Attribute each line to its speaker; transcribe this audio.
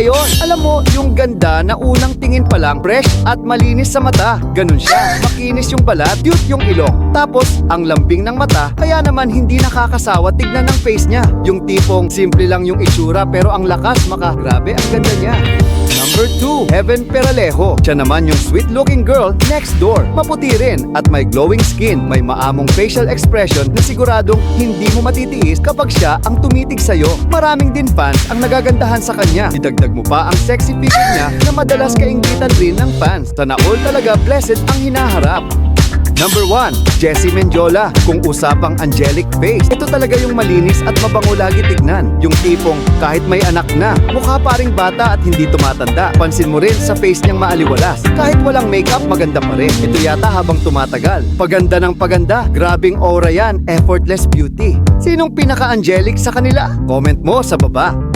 Speaker 1: yon. Alam mo, yung ganda na unang tingin pa lang, fresh at malinis sa mata. Ganun siya. Makinis yung balat, cute yung ilong. Tapos, ang lambing ng mata, kaya naman hindi nakakasawa tignan ng face niya. Yung tipong simple lang yung itsura pero ang lakas grabe ang ganda niya. Number 2, Heaven Peralejo. Siya naman yung sweet-looking girl next door. Maputi rin at may glowing skin. May maamong facial expression na siguradong hindi mo matitiis kapag siya ang tumitig sa'yo. Maraming din fans ang nagagandahan sa kanya. Idagdag mo pa ang sexy figure niya na madalas kainggitan rin ng fans. Sana all talaga blessed ang hinaharap. Number 1, Jessie Mendiola. Kung usapang angelic face, ito talaga yung malinis at mabango lagi tignan. Yung tipong kahit may anak na, mukha pa ring bata at hindi tumatanda. Pansin mo rin sa face niyang maaliwalas. Kahit walang makeup, maganda pa rin. Ito yata habang tumatagal. Paganda ng paganda, grabing aura yan, effortless beauty. Sinong pinaka-angelic sa kanila? Comment mo sa baba.